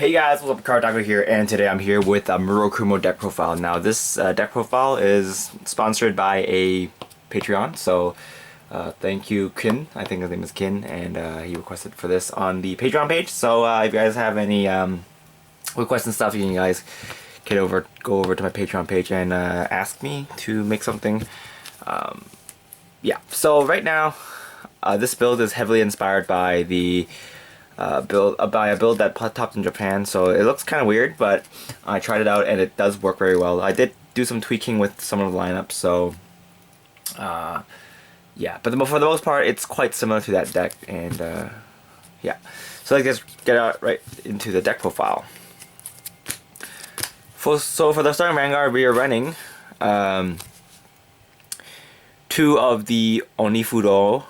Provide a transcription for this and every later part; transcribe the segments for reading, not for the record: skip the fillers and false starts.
Hey guys, what's up, Cardfight here, and today I'm here with a Murakumo deck profile. Now this deck profile is sponsored by a Patreon, so thank you Kin, I think his name is Kin, and he requested for this on the Patreon page. So if you guys have any requests and stuff, you can guys go over to my Patreon page and ask me to make something. Yeah, so right now this build is heavily inspired by the a build that popped in Japan, so it looks kind of weird, but I tried it out and it does work very well. I did do some tweaking with some of the lineups, so yeah, but for the most part it's quite similar to that deck, and yeah, so let's just get out right into the deck profile. So for the starting Vanguard, we are running 2 of the Onifuro.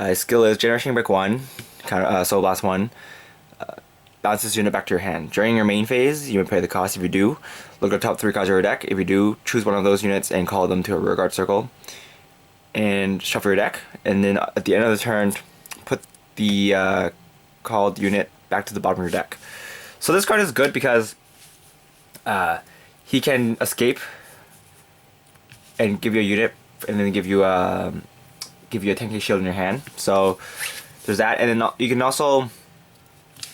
His skill is Generation Break 1, Soul Blast 1, bounce this unit back to your hand. During your main phase, you may pay the cost. If you do, look at the top 3 cards of your deck. If you do, choose one of those units and call them to a Rubout Circle, and shuffle your deck. And then at the end of the turn, put the called unit back to the bottom of your deck. So this card is good because he can escape and give you a unit, and then give you a 10k shield in your hand. So there's that, and then you can also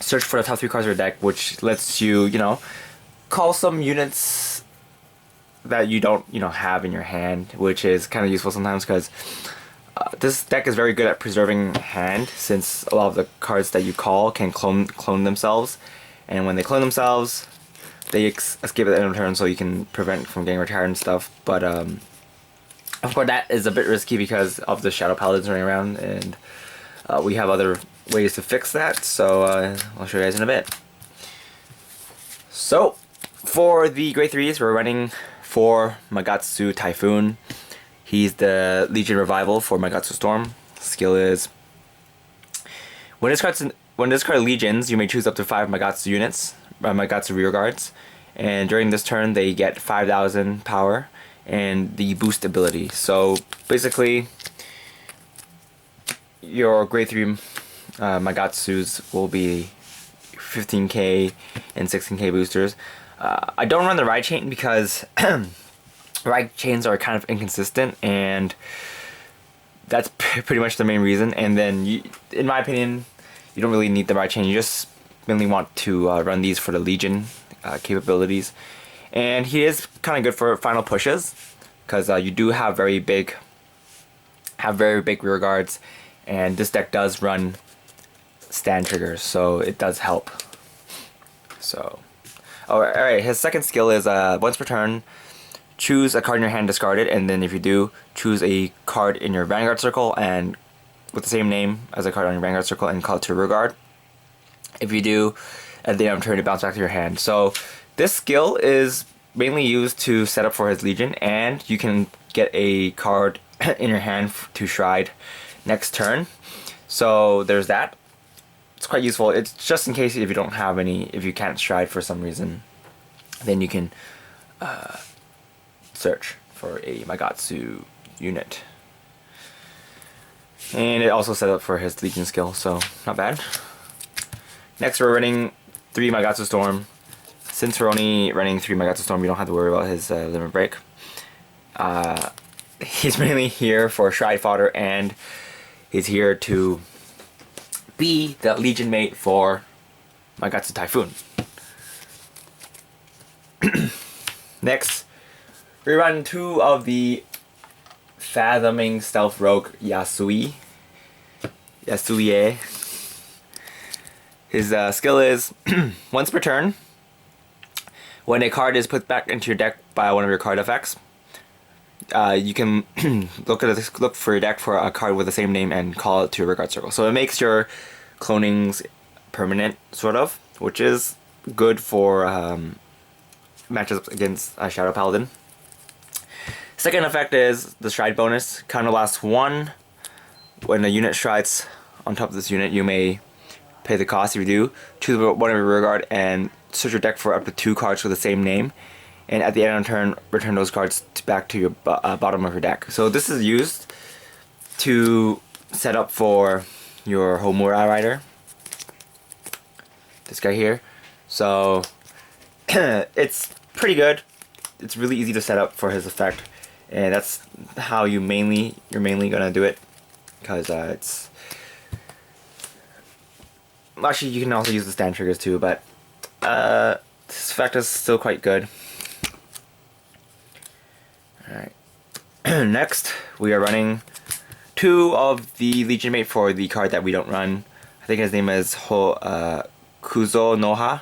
search for the top 3 cards of your deck, which lets you, call some units that you don't, have in your hand, which is kind of useful sometimes, because this deck is very good at preserving hand, since a lot of the cards that you call can clone themselves, and when they clone themselves, they escape at the end of the turn, so you can prevent from getting retired and stuff. But of course, that is a bit risky because of the Shadow Paladins running around, and we have other ways to fix that, so I'll show you guys in a bit. So, for the grade 3s, we're running for Magatsu Typhoon. He's the Legion Revival for Magatsu Storm. Skill is, when this card legions, you may choose up to 5 Magatsu units, Magatsu rear guards, and during this turn they get 5,000 power and the boost ability. So basically, your grade 3 Magatsus will be 15k and 16k boosters. I don't run the ride chain because ride chains are kind of inconsistent, and that's pretty much the main reason. And then, in my opinion, you don't really need the ride chain. You just mainly want to run these for the Legion capabilities. And he is kind of good for final pushes, because you do have very big rear guards, and this deck does run stand triggers, so it does help. So, alright, his second skill is once per turn, choose a card in your hand, discard it, and then if you do, choose a card in your Vanguard Circle and with the same name as a card on your Vanguard Circle and call it to rear guard. If you do, at the end of the turn, it bounce back to your hand. So this skill is mainly used to set up for his Legion, and you can get a card in your hand to Shride next turn. So there's that. It's quite useful. It's just in case if you don't have any, if you can't Shride for some reason, then you can search for a Magatsu unit. And it also set up for his Legion skill, so not bad. Next, we're running 3 Magatsu Storm. Since we're only running 3 Magatsu Storm, we don't have to worry about his limit break. He's mainly here for Shride fodder, and he's here to be the Legion mate for Magatsu Typhoon. Next, we run 2 of the Fathoming Stealth Rogue Yasuie. His skill is once per turn, when a card is put back into your deck by one of your card effects, you can look for your deck for a card with the same name and call it to a Rubout Circle. So it makes your clonings permanent, sort of, which is good for matchups against Shadow Paladin. Second effect is the Shride bonus. Counter lasts 1. When a unit strides on top of this unit, you may pay the cost. If you do, choose one of your rear guard and search your deck for up to 2 cards with the same name, and at the end of the turn, return those cards back to your bottom of your deck. So this is used to set up for your Homura rider. this guy here. So it's pretty good. It's really easy to set up for his effect, and that's how you're mainly gonna do it, because it's actually you can also use the stand triggers too, but this effect is still quite good. Alright. Next, we are running 2 of the Legion Mate for the card that we don't run. I think his name is Kuzo Noha.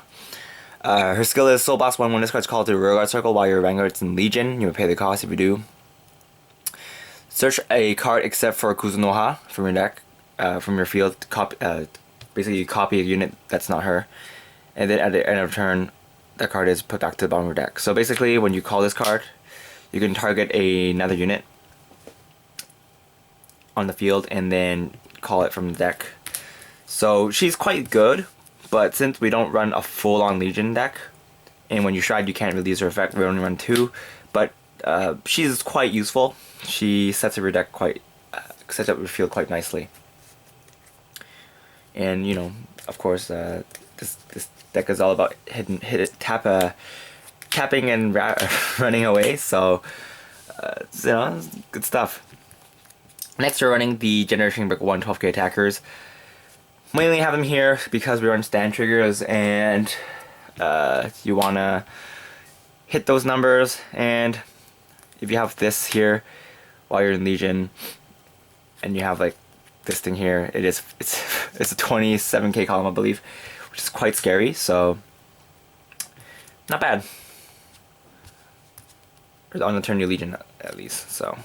Her skill is Soul Blast 1. When this card's called to Rubout Circle while your Vanguard's in Legion, you may pay the cost if you do. Search a card except for Kuzo Noha from your deck, from your field. Basically, you copy a unit that's not her. And then at the end of turn, that card is put back to the bottom of your deck. So basically, when you call this card, you can target another unit on the field and then call it from the deck. So she's quite good, but since we don't run a full-on Legion deck, and when you shred you can't really use her effect, we only run 2, but she's quite useful. She sets up your deck sets up your field quite nicely. And you know, of course, this deck is all about tapping and running away, so you know, good stuff. Next, we're running the Generation Brick 1 12k attackers. Mainly have them here because we run stand triggers, and you wanna hit those numbers. And if you have this here while you're in Legion, and you have like this thing here, it's a 27k column, I believe, which is quite scary. So not bad. On the turn you Legion at least. So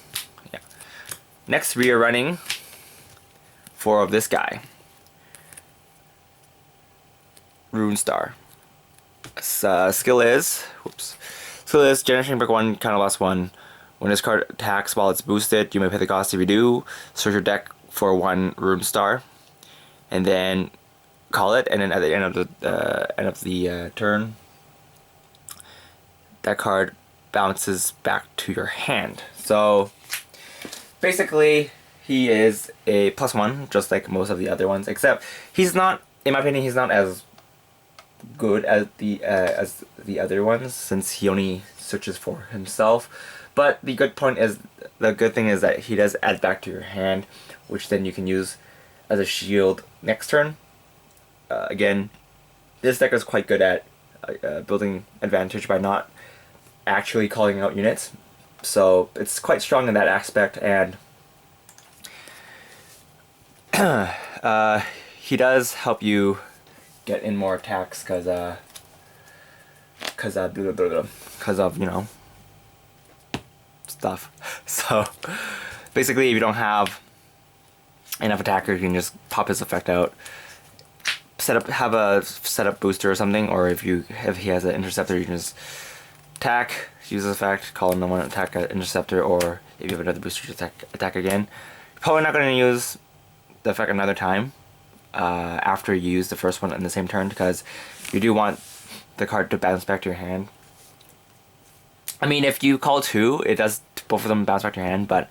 yeah. Next, we are running 4 of this guy. Rune Star. Skill is Generation Brick 1, counter loss 1. When this card attacks while it's boosted, you may pay the cost. If you do, search your deck for 1 Rune Star, and then call it. And then at the end of the turn, that card bounces back to your hand. So basically, he is a +1, just like most of the other ones, except he's not, in my opinion, he's not as good as the other ones, since he only searches for himself. But the good thing is that he does add back to your hand, which then you can use as a shield next turn. Again, this deck is quite good at building advantage by not actually calling out units, so it's quite strong in that aspect. And he does help you get in more attacks because of, you know, stuff. So basically, if you don't have enough attacker, you can just pop his effect out, have a setup booster or something, or if he has an interceptor, you can just attack, use his effect, call him the one attack interceptor, or if you have another booster, just attack again. You're probably not going to use the effect another time after you use the first one in the same turn, because you do want the card to bounce back to your hand. I mean, if you call 2, it does both of them bounce back to your hand, but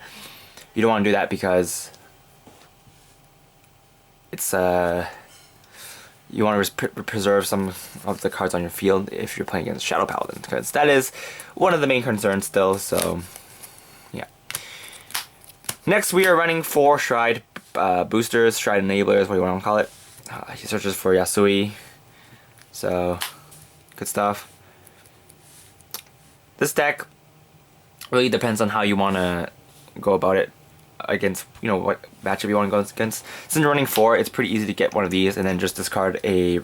you don't want to do that because it's you want to preserve some of the cards on your field if you're playing against Shadow Paladin, because that is one of the main concerns still. So yeah. Next, we are running 4 Shrine boosters, Shrine enablers, what do you want to call it. He searches for Yasui, so good stuff. This deck really depends on how you want to go about it against, you know, what matchup you want to go against. Since running 4, it's pretty easy to get one of these and then just discard a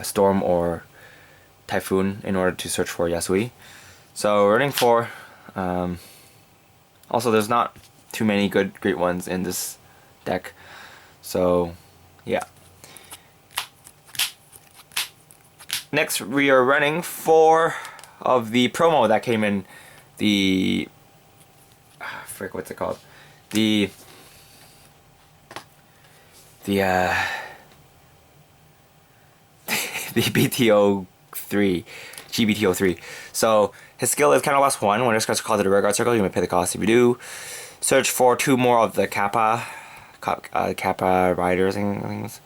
Storm or Typhoon in order to search for Yasui. So running 4. Also, there's not too many great ones in this deck. So yeah. Next, we are running 4 of the promo that came in the what's it called? The BTO 3, GBTO 3. So his skill is counter loss 1. When this card's called to the Vanguard Circle, you may pay the cost. If you do, search for 2 more of the Kappa riders and things.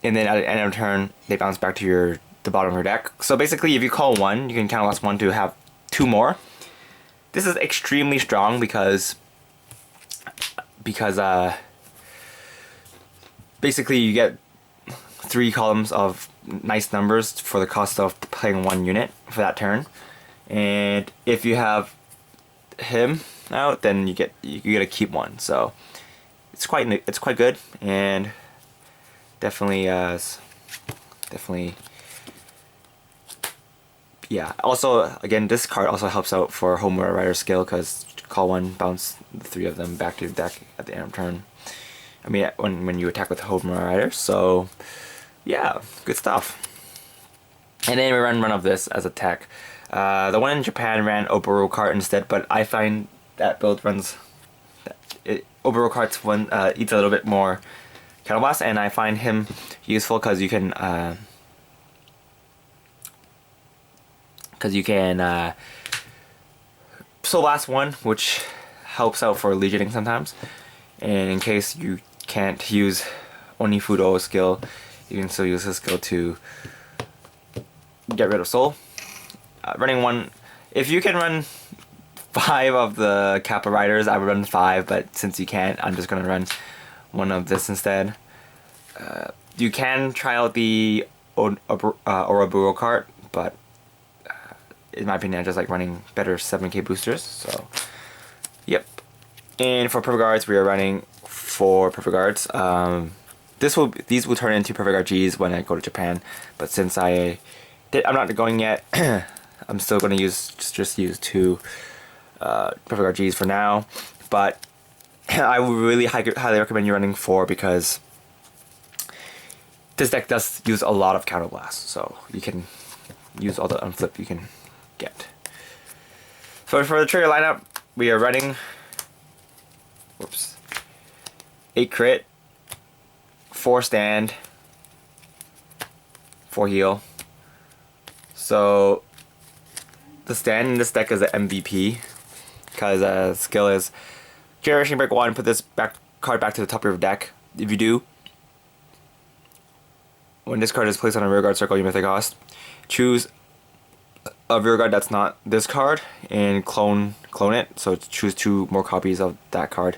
and then at the end of turn, they bounce back to the bottom of your deck. So basically, if you call 1, you can counterblast 1 to have 2 more. This is extremely strong because basically you get 3 columns of nice numbers for the cost of playing 1 unit for that turn. And if you have him out, then you get to keep 1. So it's quite good, and definitely yeah. Also, again, this card also helps out for Homura Rider skill, because call 1, bounce the 3 of them back to your deck at the end of turn. I mean, when you attack with Homura Rider. So yeah, good stuff. And then we run of this as a tech. The one in Japan ran Oboro cart instead, but I find that build runs Oboro cart's one eats a little bit more counterblast, and I find him useful because you can Soul Blast 1, which helps out for legioning sometimes. And in case you can't use Onifudo's skill, you can still use his skill to get rid of Soul. Running 1, if you can run 5 of the Kappa Riders, I would run 5, but since you can't, I'm just going to run 1 of this instead. You can try out the Oroburo cart, but in my opinion, I just like running better 7k boosters. So, yep. And for Perfect Guards, we are running 4 Perfect Guards. These will turn into Perfect Guard Gs when I go to Japan, but since I'm not going yet, I'm still going to just use 2 Perfect Guard Gs for now. But I would really highly recommend you running 4, because this deck does use a lot of counterblast, so you can use all the unflip you can get. So for the trigger lineup, we are running 8 crit, 4 stand, 4 heal. So the stand in this deck is an MVP, because skill is Generation Break 1, put this card back to the top of your deck. If you do, when this card is placed on a rearguard circle, you mythic cost, choose a rearguard that's not this card and clone it. So choose 2 more copies of that card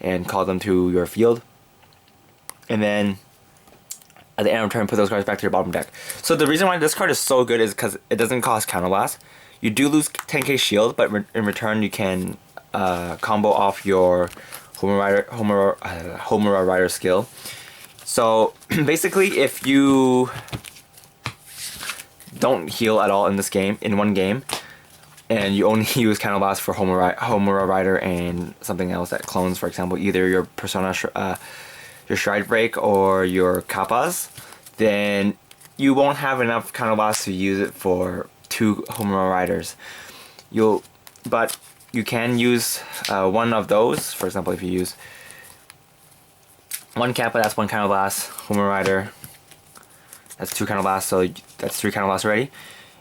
and call them to your field. And then at the end of turn, put those cards back to your bottom deck. So the reason why this card is so good is because it doesn't cost counterblast. You do lose 10k shield, but in return you can combo off your Homura Rider skill. So basically, if you don't heal at all in this game, in one game, and you only use counterblast for Homura Rider and something else that clones, for example, either your Persona, your Stride Break or your Kappas, then you won't have enough counterblast to use it for 2 Homura Riders. But you can use 1 of those. For example, if you use 1 Kappa, that's 1 counterblast. Homura Rider, that's 2 counterblast, so that's 3 counterblast already.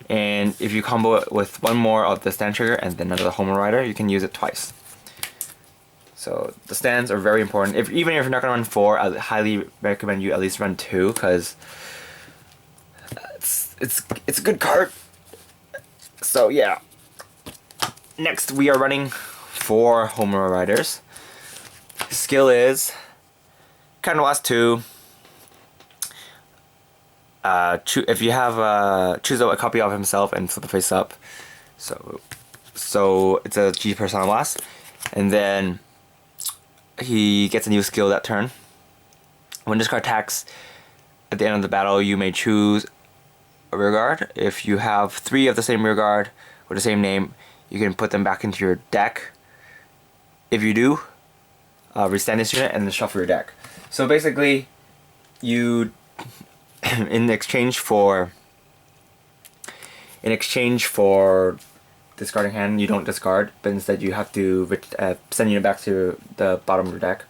And if you combo it with 1 more of the stand trigger and then another Homura Rider, you can use it twice. So the stands are very important. Even if you're not going to run 4, I highly recommend you at least run 2, because it's a good card. So yeah. Next, we are running 4 Homura Riders. Skill is counterblast 2. If you have choose a copy of himself and flip the face up. So it's a G Persona Blast, and then he gets a new skill that turn. When this card attacks at the end of the battle, you may choose a rearguard. If you have 3 of the same rearguard with the same name, you can put them back into your deck. If you do, restand this unit and then shuffle your deck. So basically, you in exchange for discarding hand, you don't discard, but instead you have to send it back to the bottom of your deck.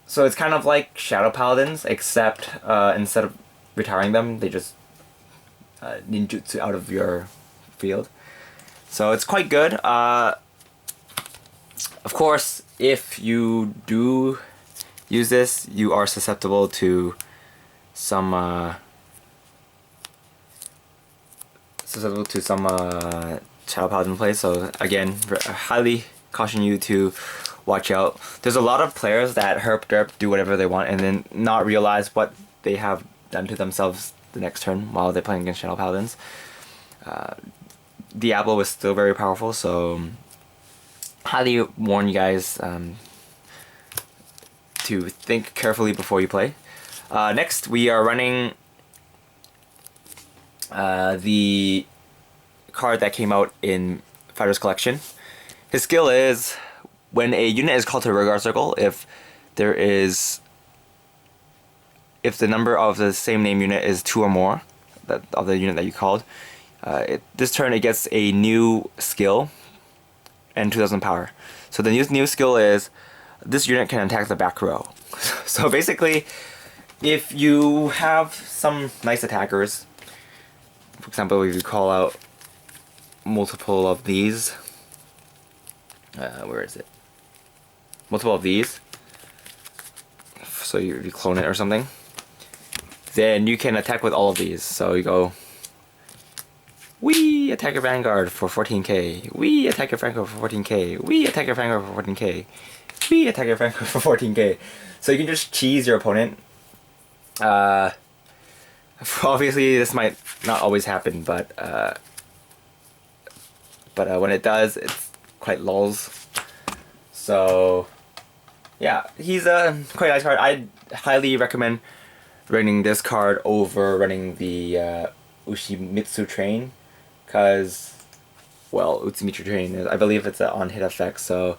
So it's kind of like Shadow Paladins, except instead of retiring them, they just ninjutsu out of your field. So it's quite good. Of course, if you do use this, you are susceptible to some susceptible to some Shadow Paladin play. So again, I highly caution you to watch out. There's a lot of players that herp derp, do whatever they want, and then not realize what they have done to themselves the next turn while they're playing against Shadow Paladins. Diablo is still very powerful, so highly warn you guys to think carefully before you play. Next, we are running the card that came out in Fighter's Collection. His skill is, when a unit is called to Rubout Circle, if the number of the same name unit is 2 or more of the unit that you called, this turn it gets a new skill and 2,000 power. So the new skill is, this unit can attack the back row. So basically, if you have some nice attackers, for example, if you call out multiple of these, where is it? Multiple of these, so you clone it or something, then you can attack with all of these. So you go, we attack your Vanguard for 14k, we attack your Vanguard for 14k, we attack your Vanguard for 14k, we attack your Vanguard for 14k. So you can just cheese your opponent. Obviously this might not always happen, but when it does, it's quite lulz. So yeah, he's a quite nice card. I'd highly recommend running this card over running the Ushimitsu Train, because, well, Utsumitsu Train is, I believe it's an on-hit effect, so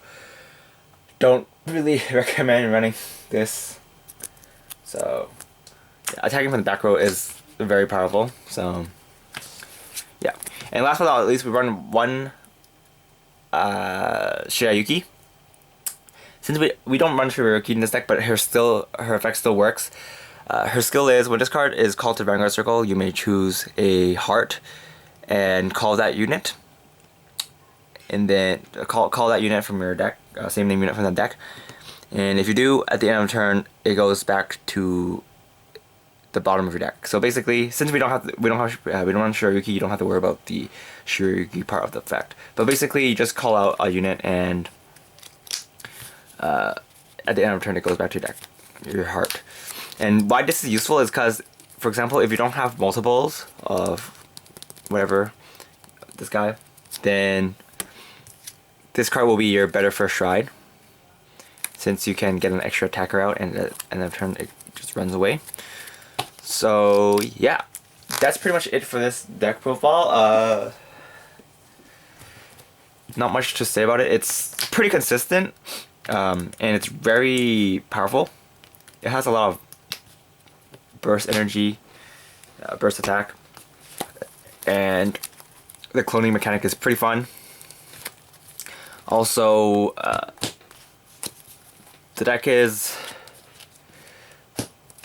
don't really recommend running this. So yeah, attacking from the back row is very powerful. So yeah, and last but not least, we run one Shirayuki. Since we don't run Shirayuki in this deck, but her effect still works. Her skill is, when this card is called to Vanguard Circle, you may choose a heart and call that unit, and then call that unit from your deck, same name unit from the deck. And if you do, at the end of the turn, it goes back to the bottom of your deck. So basically, since we don't run Shirayuki, you don't have to worry about the Shirayuki part of the effect. But basically, you just call out a unit, and at the end of the turn, it goes back to your deck, your heart. And why this is useful is because, for example, if you don't have multiples of whatever, this guy, then this card will be your better first stride, since you can get an extra attacker out, and at the end of the turn, it just runs away. So yeah, that's pretty much it for this deck profile. Not much to say about it. It's pretty consistent, and it's very powerful. It has a lot of burst energy, burst attack, and the cloning mechanic is pretty fun. Also, the deck is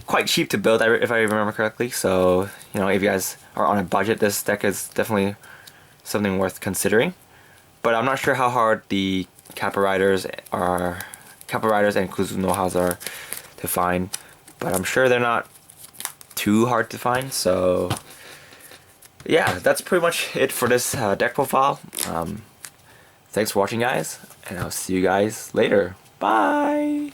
quite cheap to build, if I remember correctly. So, you know, if you guys are on a budget, this deck is definitely something worth considering. But I'm not sure how hard the Kappa Riders and Kuzunohas are to find, but I'm sure they're not too hard to find. So yeah, that's pretty much it for this deck profile. Thanks for watching, guys, and I'll see you guys later. Bye!